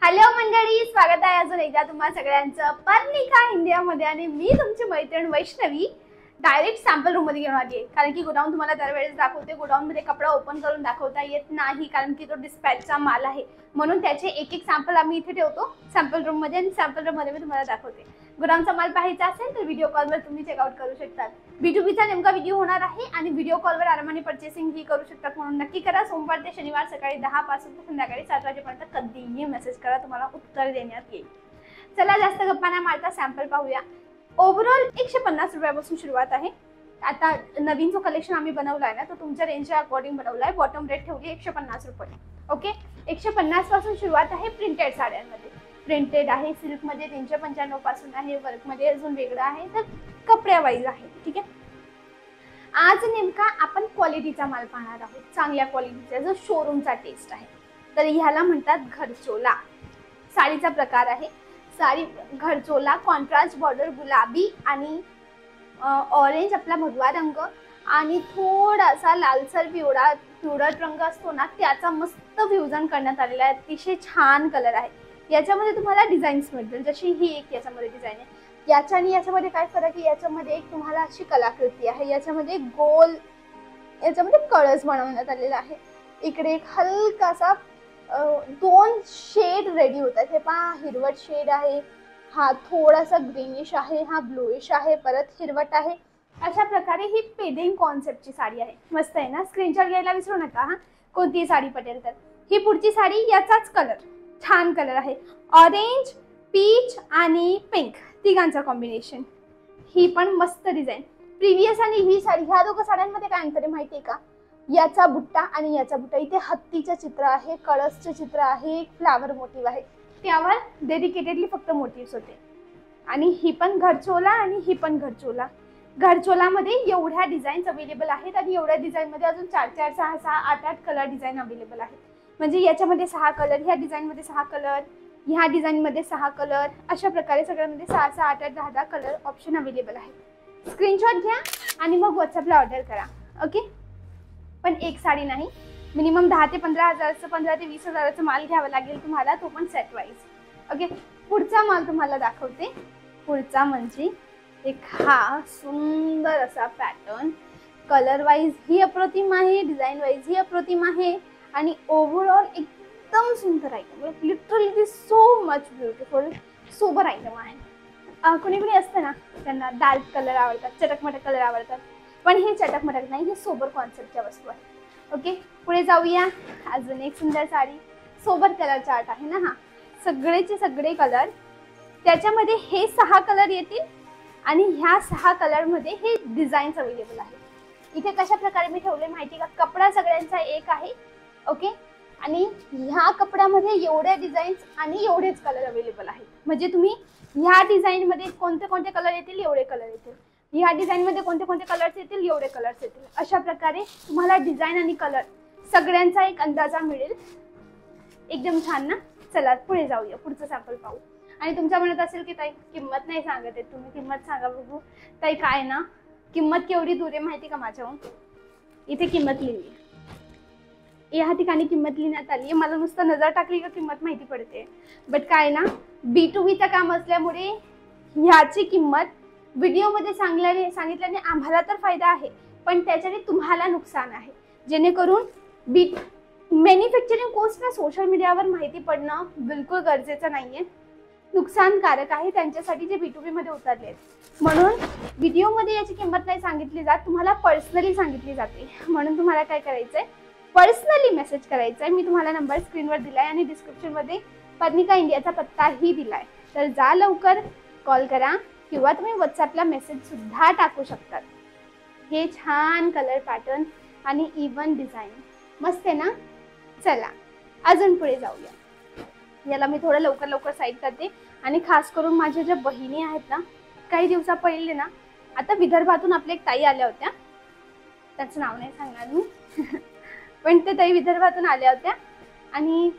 Hello मंडळी, स्वागत आहे अजून एकदा तुम्हा सगळ्यांचं पर्निका इंडियामध्ये। आणि मी तुमची मैत्रीण वैष्णवी डायरेक्ट सॅम्पल रूम मध्ये घेऊन आली आहे, कारण की गोडाऊन तुम्हाला दरवेळेस दाखवते। गोडाऊन मध्ये कपडा ओपन करून दाखवता येत नाही, कारण की तो डिस्पॅचचा माल आहे, म्हणून त्याचे एक एक सॅम्पल आम्ही इथे ठेवतो सॅम्पल रूम मध्ये, आणि सॅम्पल रूम मध्ये मी तुम्हाला दाखवते। गोडाऊनचा माल पाहायचा असेल तर व्हिडिओ कॉलवर तुम्ही चेकआउट करू शकता। B2Bचा नेमका व्हिडिओ होणार आहे आणि व्हिडिओ कॉलवर आरामाने पर्चेसिंग ही करू शकता, म्हणून नक्की करा। सोमवार ते शनिवार सकाळी 10 पासून ते संध्याकाळी 7 वाजेपर्यंत कधीही मेसेज करा, तुम्हाला उत्तर देण्यात येईल। चला जास्त गप्पा न मारता सॅम्पल पाहूया। ओव्हरऑल 150 रुपयापासून सुरुवात आहे। आता नवीन जो कलेक्शन आम्ही बनवला आहे ना, तो तुमच्या रेंजच्या अकॉर्डिंग बनवला आहे। बॉटम रेट ठेवली 150 रुपये। ओके, 150 पासून सुरुवात आहे प्रिंटेड साड्यांमध्ये। प्रिंटेड आहे, सिल्क मध्ये 395 पासून आहे, वर्क मध्ये अजून वेगळं आहे, तर कपड्या वाईज आहे। ठीक आहे, आज नेमका आपण क्वालिटीचा माल पाहणार आहोत, चांगल्या क्वालिटीचा जो शोरूमचा टेस्ट आहे। तर ह्याला म्हणतात घरचोला। साडीचा प्रकार आहे, साडी घरचोला, कॉन्ट्रास्ट बॉर्डर, गुलाबी आणि ऑरेंज आपला भगवा रंग आणि थोडासा लालसर पिवळट रंग असतो ना, त्याचा मस्त फ्युजन करण्यात आलेला आहे। अतिशय छान कलर आहे। याच्यामध्ये तुम्हाला डिझाईन्स मिळतील, जशी ही एक याच्यामध्ये डिझाईन आहे। याच्या आणि याच्यामध्ये काय फरक आहे, याच्यामध्ये एक तुम्हाला अशी कलाकृती आहे, याच्यामध्ये गोल याच्यामध्ये कळस बनवण्यात आलेला आहे। इकडे एक हलकासा दोन शेड रेडी होतात। हे पहा, हिरवट शेड आहे, हा थोडासा ग्रीनिश आहे, हा ब्लूइश आहे, परत हिरवट आहे। अशा प्रकारे ही पेडिंग कॉन्सेप्टची साडी आहे। मस्त आहे ना, स्क्रीनशॉट घ्यायला विसरू नका हा, कोणती साडी पटेल तर। ही पुढची साडी, याचाच कलर, छान कलर आहे, ऑरेंज, पीच आणि पिंक तिघांचा कॉम्बिनेशन। ही पण मस्त डिझाईन। प्रिव्हियस आणि ही साडी, ह्या दोघं साड्यांमध्ये काय अंतर आहे माहिती आहे का? याचा बुट्टा आणि याचा बुट्टा, इथे हत्तीचे चित्र आहे, कळसचे चित्र आहे, एक फ्लावर मोटिव्ह आहे, त्यावर डेडिकेटेडली फक्त मोटिव्स होते। आणि ही पण घरचोला आणि ही पण घरचोला। घरचोलामध्ये एवढ्या डिझाईन्स अवेलेबल आहेत आणि एवढ्या डिझाईन मध्ये अजून 4 4 6 6 8 8 कलर डिझाईन अवेलेबल आहेत। म्हणजे याच्यामध्ये 6 कलर, ह्या डिझाईन मध्ये 6 कलर, ह्या डिझाईन मध्ये 6 कलर, अशा प्रकारे सगळ्यामध्ये 6 6 8 8 10 10 कलर ऑप्शन अवेलेबल आहेत। स्क्रीनशॉट घ्या आणि मग व्हॉट्सअपला ऑर्डर करा। ओके, पण एक साडी नाही, मिनिमम 10 ते 15 हजाराचं, 15 ते 20 हजाराचं माल घ्यावा लागेल तुम्हाला, तो पण सेट वाईज। ओके, पुढचा माल तुम्हाला दाखवते। पुढचा म्हणजे एक हा सुंदर असा पॅटर्न, कलर वाईज ही अप्रतिम आहे, डिझाईन वाईज ही अप्रतिम आहे, आणि ओव्हरऑल एकदम सुंदर item, literally so much beautiful, sober item आहे। कोणी कोणी असतं ना, त्यांना डार्क कलर आवडतात, चटकमटक कलर आवडतात, पण हे चटकमटक नाही, हे सोबर कॉन्सेप्टच्या वस्तू आहे। ओके, पुढे जाऊया। अजून एक सुंदर साडी, सोबर कलर चार्ट आहे ना हा, सगळेचे सगळे कलर, त्याच्यामध्ये हे 6 कलर येतील आणि ह्या 6 कलर मध्ये हे डिझाईन्स अवेलेबल आहेत। इथे कशा प्रकारे मी ठेवले माहिती का? कपडा सगळ्यांचा एक आहे। ओके, आणि ह्या कपड्यामध्ये एवढ्या डिझाईन्स आणि एवढेच कलर अवेलेबल आहेत। म्हणजे तुम्ही ह्या डिझाईन मध्ये कोणते कोणते कलर येतील एवढे कलर येतील, ह्या डिझाईन मध्ये कोणते कोणते कलर्स येतील एवढे कलर्स येतील। अशा प्रकारे तुम्हाला डिझाईन आणि कलर सगळ्यांचा एक अंदाजा मिळेल। एकदम छान ना। चला पुढे जाऊया, पुढचं सॅम्पल पाहू। आणि तुमच्या मनात असेल की ताई किंमत नाही सांगत आहे, तुम्ही किंमत सांगा बघू। ताई काय ना, किंमत केवढी दूर आहे माहिती का माझ्याहून? इथे किंमत लिहिली, या ठिकाणी किंमत लिहिण्यात आली आहे। मला नुसतं नजर टाकली का किंमत माहिती पडते, बट काय ना, B2Bचं काम असल्यामुळे ह्याची किंमत व्हिडिओमध्ये सांगितल्याने आम्हाला तर फायदा आहे, पण त्याच्याने तुम्हाला नुकसान आहे। जेणेकरून मॅन्युफॅक्चरिंग कॉस्ट ना सोशल मीडियावर माहिती पडणं बिलकुल गरजेचं नाहीये, नुकसानकारक आहे त्यांच्यासाठी जे B2B मध्ये उतरले आहेत। म्हणून व्हिडिओमध्ये याची किंमत नाही सांगितली जात, तुम्हाला पर्सनली सांगितली जाते। म्हणून तुम्हाला काय करायचंय, पर्सनली मेसेज करायचा आहे। मी तुम्हाला नंबर स्क्रीनवर दिलाय आणि डिस्क्रिप्शन मध्ये पर्निका इंडियाचा पत्ताही दिलाय, तर जा लवकर, कॉल करा किंवा तुम्ही व्हॉट्सअपला मेसेज सुद्धा टाकू शकतात। हे छान कलर पॅटर्न आणि इवन डिझाईन मस्त आहे ना। चला अजून पुढे जाऊया। याला मी थोडं लवकर लवकर साईड करते, आणि खास करून माझ्या ज्या बहिणी आहेत ना, काही दिवसा पहिले ना, आता विदर्भातून आपल्या एक ताई आल्या होत्या, त्याचं नाव नाही सांगणार मी पण ते ताई विदर्भातून आल्या होत्या, आणि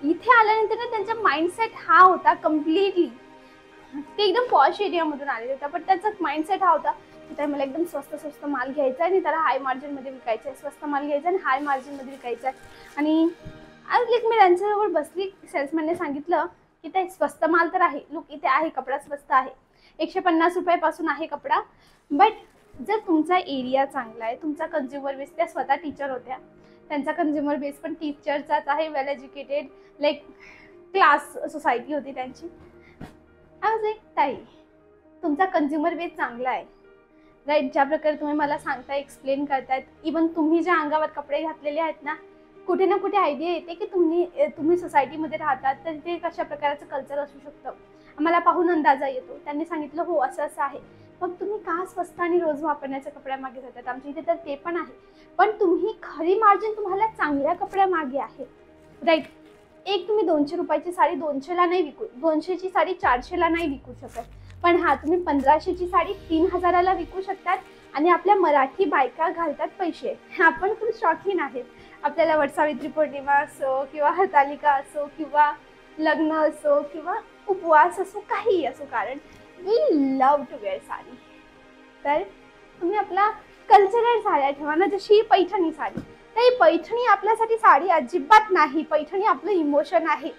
इथे आल्यानंतर ना त्यांचा माइंडसेट हा होता कम्प्लिटली, ते एकदम पॉश एरियामधून आलेले होते, पण त्याचा माइंडसेट हा होता की मला एकदम स्वस्त माल घ्यायचा आहे आणि त्याला हाय मार्जिन मध्ये विकायचा आहे, स्वस्त माल घ्यायचा आणि हाय मार्जिन मध्ये विकायचा आहे। आणि आज लाईक मी त्यांच्याजवळ बसली, सेल्समॅनने सांगितलं की ते स्वस्त माल तर आहे, लुक इथे आहे, कपडा स्वस्त आहे, 150 रुपयापासून आहे कपडा, बट जर तुमचा एरिया चांगला आहे, तुमचा कंझ्युमर बेस, त्या स्वतः टीचर होत्या, त्यांचा कंझ्युमर बेस पण टीचरचाच आहे, वेल एज्युकेटेड, लाईक क्लास सोसायटी होती त्यांची. आज एक ताई, तुमचा कंझ्युमर बेस चांगला आहे, राईट, ज्या प्रकारे तुम्ही मला सांगताय, एक्सप्लेन करतायत, इवन तुम्ही ज्या अंगावर कपडे घातलेले आहेत ना, कुठे ना कुठे आयडिया येते की तुम्ही सोसायटीमध्ये राहतात, तर ते कशा प्रकारचं कल्चर असू शकतं, आम्हाला पाहून अंदाजा येतो. त्यांनी सांगितलं हो असं असं आहे. मग तुम्ही का स्वस्त आणि रोज वापरण्याच्या कपड्यामागे जातात, आमच्या इथे तर ते पण आहे, पण तुम्ही खरी मार्जिन तुम्हाला चांगल्या कपड्यामागे आहे, राईट. एक तुम्ही 200 रुपयाची साडी 200ला नाही विकू, 200ची साडी 400ला नाही विकू शकत, पण हा तुम्ही 1500ची साडी 3000ला विकू शकतात. आणि आपल्या मराठी बायका घालतात पैसे, आपण खूप शौकीन आहेत. आपल्याला वटसावित्री पौर्णिमा असो किंवा हरतालिका असो किंवा लग्न असो किंवा उपवास असो, काहीही असो, कारण we love to wear sari. तर तुम्ही आपला कल्चरल साड्या ठेवा ना, जशी पैठणी साडी, नाही पैठणी आपल्यासाठी साडी अजिबात नाही, पैठणी आपलं इमोशन आहे,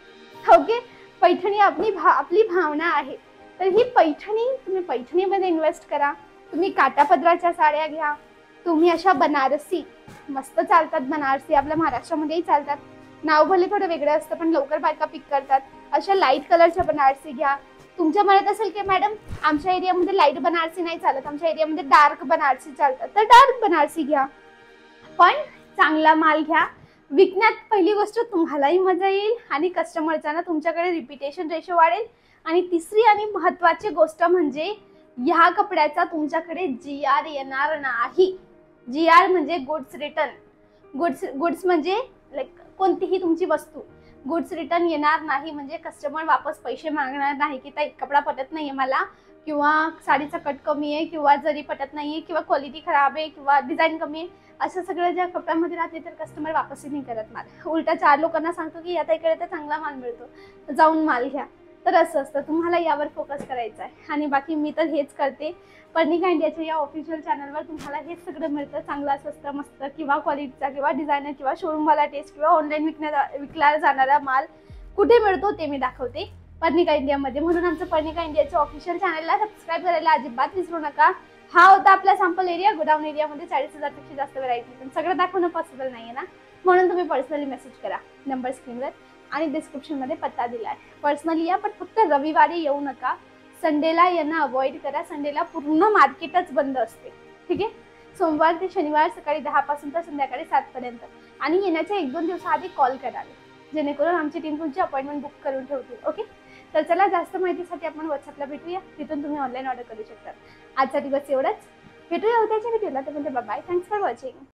ओके, पैठणी आपली भावना आहे. तर ही पैठणी, तुम्ही पैठणीमध्ये इन्व्हेस्ट करा, तुम्ही काटापदराच्या साड्या घ्या, तुम्ही अशा बनारसी मस्त चालतात, बनारसी आपल्या महाराष्ट्रामध्येही चालतात, नाव भले थोडं वेगळं असतं पण लवकर बायका पिक करतात, अशा लाईट कलरच्या बनारसी घ्या. तुमच्या मनात असेल की मॅडम आमच्या एरियामध्ये लाईट बनारसी नाही चालत, आमच्या एरियामध्ये डार्क बनारसी चालतात, तर डार्क बनारसी घ्या, पण चांगला माल घ्या. विकण्यात पहिली गोष्ट तुम्हालाही मजा येईल आणि कस्टमरचा ना तुमच्याकडे रिपिटेशन रेशो वाढेल. आणि तिसरी आणि महत्त्वाची गोष्ट म्हणजे ह्या कपड्याचा तुमच्याकडे GR येणार नाही. GR म्हणजे गुड्स रिटर्न, गुड्स म्हणजे लाईक कोणतीही तुमची वस्तू, गुड्स रिटर्न येणार नाही, म्हणजे कस्टमर वापस पैसे मागणार नाही की ताई कपडा पटत नाहीये मला, किंवा साडीचा कट कमी आहे, किंवा जरी पटत नाहीये, किंवा क्वालिटी खराब आहे, किंवा डिझाईन कमी आहे, असं सगळं ज्या कपड्यामध्ये राहते तर कस्टमर वापसही नाही करत माल. उलटा 4 लोकांना सांगतो की या ताईकडे तर चांगला माल मिळतो, जाऊन माल घ्या. तर असं असतं, तुम्हाला यावर फोकस करायचा आहे. आणि बाकी मी तर हेच करते, पर्णिका इंडियाच्या या ऑफिशियल चॅनलवर तुम्हाला हेच सगळं मिळतं, चांगलं स्वस्त मस्त, किंवा क्वालिटीचा, किंवा डिझायनर, किंवा शोरूमवाला टेस्ट, किंवा ऑनलाईन विकला जाणारा माल कुठे मिळतो ते मी दाखवते पर्णिका इंडियामध्ये. म्हणून आमचं पर्णिका इंडियाच्या ऑफिशियल चॅनलला सबस्क्राईब करायला अजिबात विसरू नका. हा होता आपला सॅम्पल एरिया. गोडाऊन एरियामध्ये 40,000 पेक्षा जास्त व्हरायटी, पण सगळं दाखवणं पॉसिबल नाहीये ना, म्हणून तुम्ही पर्सनली मेसेज करा, नंबर स्क्रीनवर आणि डिस्क्रिप्शनमध्ये पत्ता दिला आहे. पर्सनली या, पण फक्त रविवारी येऊ नका, संडेला यांना अवॉइड करा, संडेला पूर्ण मार्केटच बंद असते, ठीक आहे. सोमवार ते शनिवार सकाळी 10 पासून तर संध्याकाळी 7 पर्यंत, आणि येण्याच्या 1-2 दिवसाआधी कॉल कराल, जेणेकरून आमची टीम तुमची अपॉइंटमेंट बुक करून ठेवतील, ओके. तर चला, जास्त माहितीसाठी आपण व्हॉट्सअपला भेटूया, तिथून तुम्ही ऑनलाईन ऑर्डर करू शकता. आजचा दिवस एवढंच, भेटूया उद्याच्या व्हिडिओला, तर म्हणजे बाय, थँक्स फॉर वॉचिंग.